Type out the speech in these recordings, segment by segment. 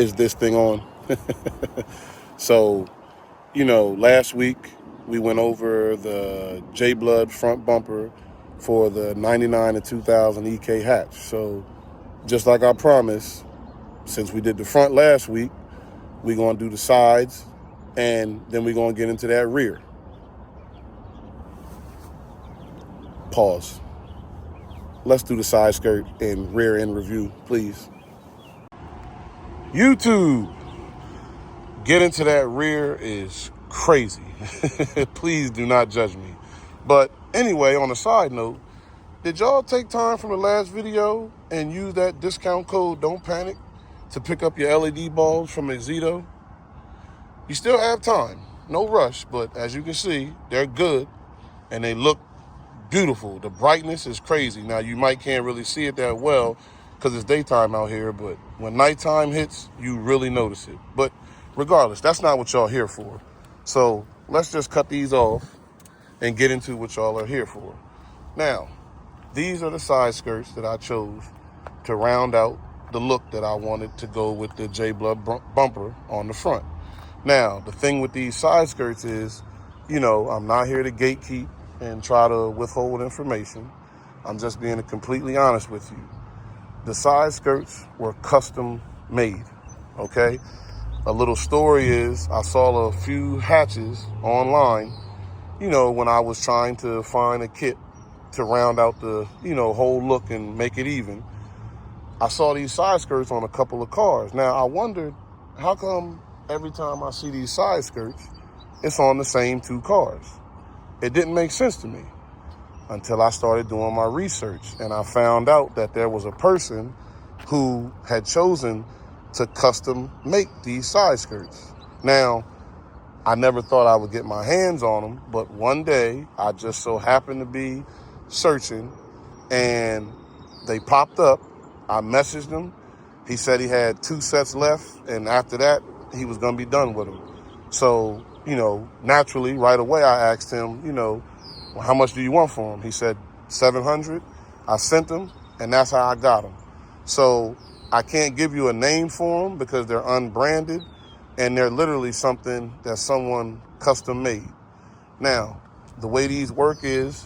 is this thing on? So, last week we went over the J Blood front bumper for the 99 and 2000 EK hatch. So just like I promised, since we did the front last week, we're going to do the sides, and then we're going to get into that rear. Pause. Let's do the side skirt and rear end review, please. YouTube, getting into that rear is crazy. Please do not judge me. But anyway, on a side note, did y'all take time from the last video and use that discount code Don't Panic to pick up your LED bulbs from Exito? You still have time. No rush, but as you can see, they're good and they look beautiful. The brightness is crazy. Now, you can't really see it that well because it's daytime out here, but when nighttime hits, you really notice it. But regardless, that's not what y'all here for. So let's just cut these off and get into what y'all are here for. Now, these are the side skirts that I chose to round out the look that I wanted to go with the J Blood bumper on the front. Now, the thing with these side skirts is, I'm not here to gatekeep and try to withhold information. I'm just being completely honest with you. The side skirts were custom made, okay? A little story is I saw a few hatches online, when I was trying to find a kit to round out the, whole look and make it even. I saw these side skirts on a couple of cars. Now, I wondered, how come every time I see these side skirts, it's on the same two cars? It didn't make sense to me until I started doing my research, and I found out that there was a person who had chosen to custom make these side skirts. Now, I never thought I would get my hands on them, but one day I just so happened to be searching and they popped up. I messaged him. He said he had 2 sets left, and after that, he was going to be done with them. So, naturally, right away, I asked him, well, how much do you want for them? He said $700. I sent them, and that's how I got them. So I can't give you a name for them because they're unbranded, and they're literally something that someone custom made. Now, the way these work is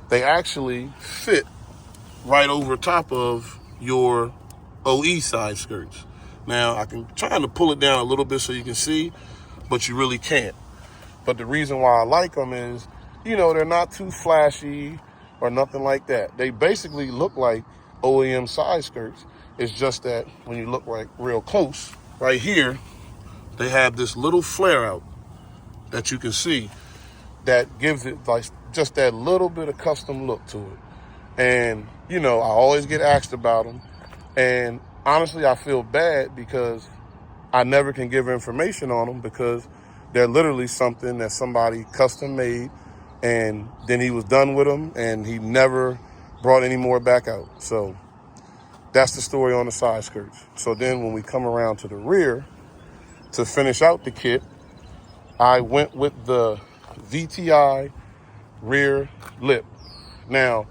they actually fit right over top of your OE side skirts. Now, I can try to pull it down a little bit so you can see, but you really can't. But the reason why I like them is, they're not too flashy or nothing like that. They basically look like OEM side skirts. It's just that when you look real close, right here, they have this little flare out that you can see that gives it like just that little bit of custom look to it. And, I always get asked about them. And honestly, I feel bad because I never can give information on them because they're literally something that somebody custom made, and then he was done with them and he never brought any more back out. So that's the story on the side skirts. So then when we come around to the rear to finish out the kit, I went with the VTI rear lip. Now,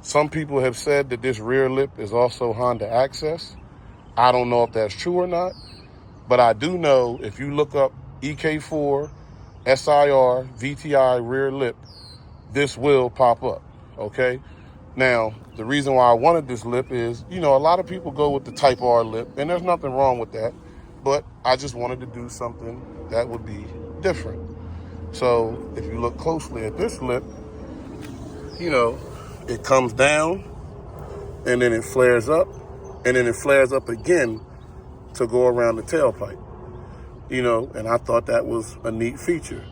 some people have said that this rear lip is also Honda Access. I don't know if that's true or not, but I do know if you look up EK4 SIR VTI rear lip, this will pop up, okay? Now, the reason why I wanted this lip is, a lot of people go with the Type R lip, and there's nothing wrong with that, but I just wanted to do something that would be different. So if you look closely at this lip, it comes down, and then it flares up, and then it flares up again to go around the tailpipe, and I thought that was a neat feature.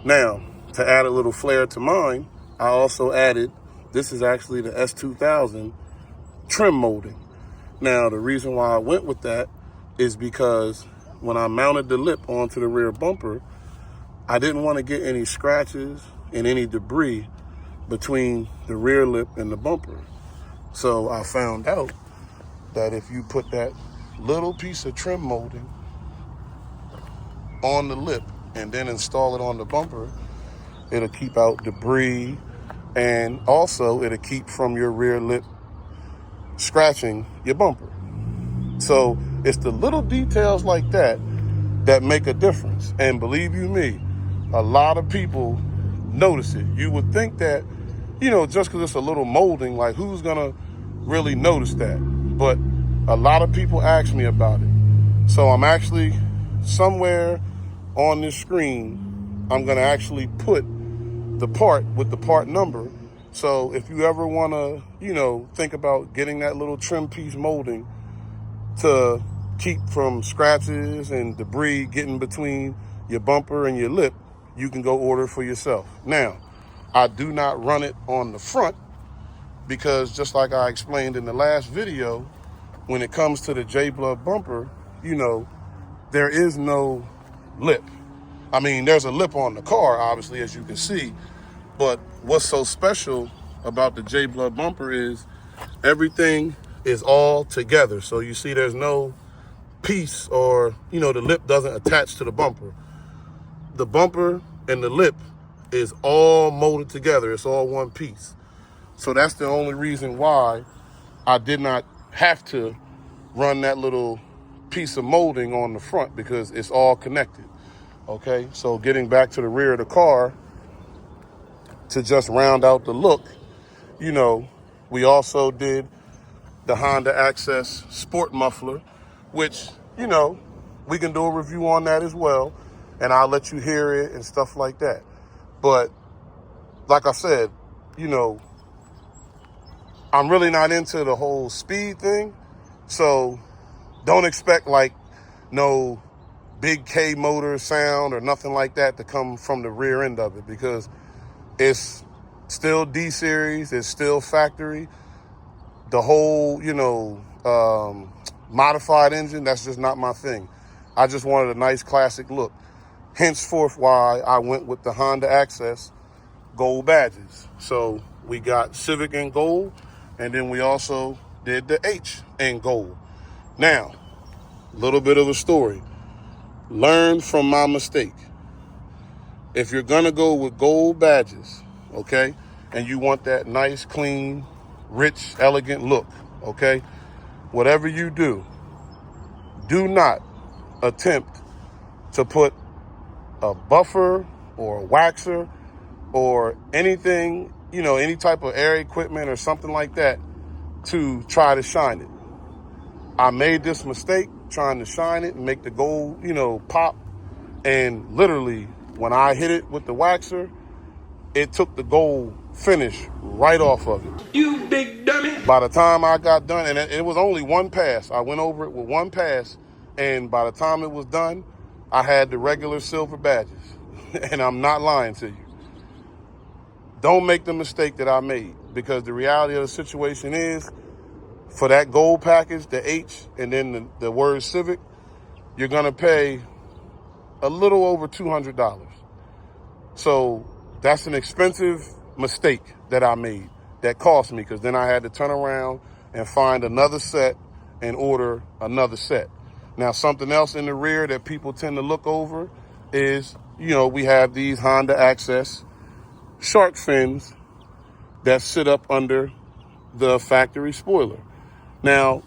Now, to add a little flair to mine, I also added, this is actually the S2000 trim molding. Now, the reason why I went with that is because when I mounted the lip onto the rear bumper, I didn't want to get any scratches and any debris between the rear lip and the bumper. So I found out that if you put that little piece of trim molding on the lip and then install it on the bumper, it'll keep out debris, and also it'll keep from your rear lip scratching your bumper. So It's the little details like that that make a difference. And believe you me, a lot of people notice it. You would think that, just because it's a little molding, like who's gonna really notice that? But a lot of people ask me about it. So I'm actually somewhere on this screen, I'm gonna actually put the part with the part number. So if you ever wanna, think about getting that little trim piece molding to keep from scratches and debris getting between your bumper and your lip, you can go order it for yourself. Now, I do not run it on the front because just like I explained in the last video, when it comes to the J-Blood bumper, there is no lip. I mean, there's a lip on the car, obviously, as you can see, but what's so special about the J-Blood bumper is everything is all together. So you see there's no piece or, the lip doesn't attach to the bumper. The bumper and the lip is all molded together. It's all one piece. So that's the only reason why I did not have to run that little piece of molding on the front, because it's all connected. Okay, so getting back to the rear of the car, to just round out the look, we also did the Honda Access Sport Muffler, which, we can do a review on that as well, and I'll let you hear it and stuff like that. But like I said, I'm really not into the whole speed thing, so don't expect like no big K motor sound or nothing like that to come from the rear end of it, because it's still D series, it's still factory. The whole, modified engine, that's just not my thing. I just wanted a nice classic look. Henceforth why I went with the Honda Access gold badges. So we got Civic in gold, and then we also did the H in gold. Now, a little bit of a story. Learn from my mistake. If you're gonna go with gold badges, okay, and you want that nice, clean, rich, elegant look, okay, whatever you do not attempt to put a buffer or a waxer or anything, any type of air equipment or something like that to try to shine it. I made this mistake trying to shine it and make the gold, pop. And literally, when I hit it with the waxer, it took the gold finish right off of it. You big dummy. By the time I got done, and it was only one pass. I went over it with one pass, and by the time it was done, I had the regular silver badges. And I'm not lying to you. Don't make the mistake that I made, because the reality of the situation is, for that gold package, the H, and then the word Civic, you're gonna pay a little over $200. So that's an expensive mistake that I made that cost me, because then I had to turn around and find another set and order another set. Now, something else in the rear that people tend to look over is, we have these Honda Access shark fins that sit up under the factory spoiler. Now,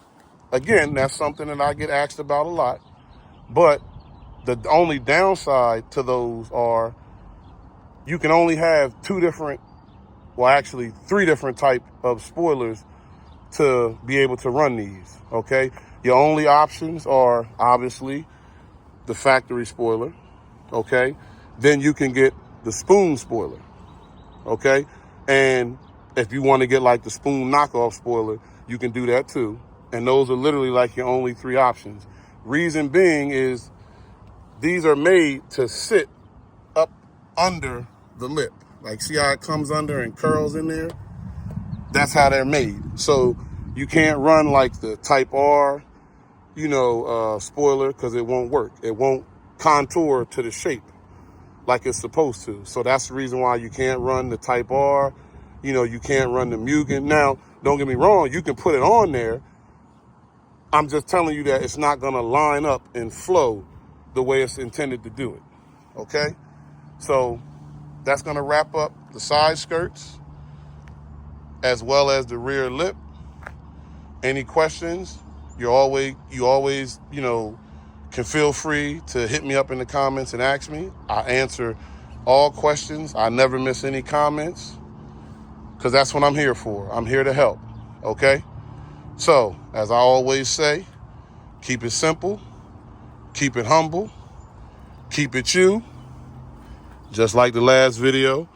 again, that's something that I get asked about a lot, but the only downside to those are you can only have three different type of spoilers to be able to run these, okay? Your only options are obviously the factory spoiler, okay? Then you can get the spoon spoiler, okay? And if you want to get like the spoon knockoff spoiler, you can do that too. And those are literally like your only three options. Reason being is these are made to sit up under the lip. Like, see how it comes under and curls in there? That's how they're made. So you can't run like the Type R, spoiler, because it won't work. It won't contour to the shape like it's supposed to. So that's the reason why you can't run the Type R. You can't run the Mugen. Now, don't get me wrong, you can put it on there. I'm just telling you that it's not gonna line up and flow the way it's intended to do it, okay? So that's gonna wrap up the side skirts as well as the rear lip. Any questions, you always, you know, can feel free to hit me up in the comments and ask me. I answer all questions. I never miss any comments because that's what I'm here for. I'm here to help, okay? So, as I always say, keep it simple, keep it humble, keep it you. Just like the last video,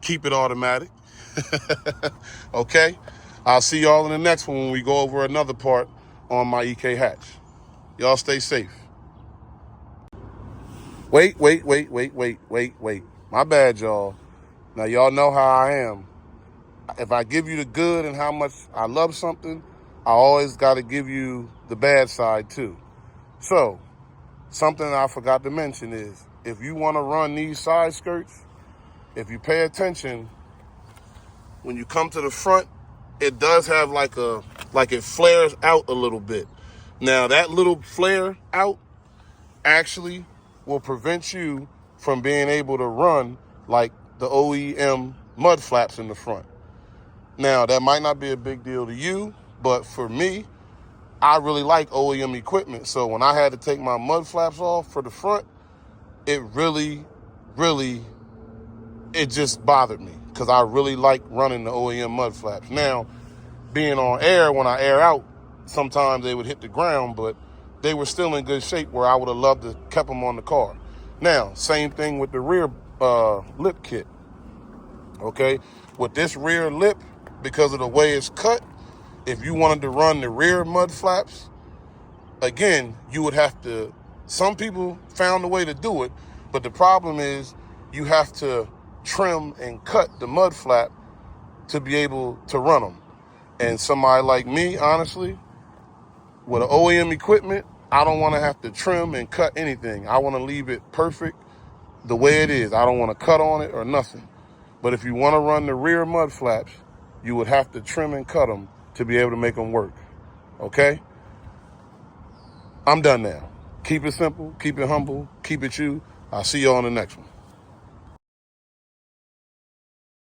keep it automatic, okay? I'll see y'all in the next one when we go over another part on my EK hatch. Y'all stay safe. Wait. My bad, y'all. Now, y'all know how I am. If I give you the good and how much I love something, I always got to give you the bad side, too. So, something I forgot to mention is, if you want to run these side skirts, if you pay attention, when you come to the front, it does have like it flares out a little bit. Now, that little flare out actually will prevent you from being able to run like the OEM mud flaps in the front. Now, that might not be a big deal to you, but for me, I really like OEM equipment. So when I had to take my mud flaps off for the front, it really, it just bothered me because I really like running the OEM mud flaps. Now, being on air, when I air out, sometimes they would hit the ground, but they were still in good shape where I would have loved to kept them on the car. Now, same thing with the rear lip kit, okay? With this rear lip, because of the way it's cut, if you wanted to run the rear mud flaps, again, you would have to, some people found a way to do it, but the problem is you have to trim and cut the mud flap to be able to run them. And somebody like me, honestly, with an OEM equipment, I don't want to have to trim and cut anything. I want to leave it perfect the way it is. I don't want to cut on it or nothing. But if you want to run the rear mud flaps, you would have to trim and cut them to be able to make them work, okay? I'm done now. Keep it simple, keep it humble, keep it you. I'll see you on the next one.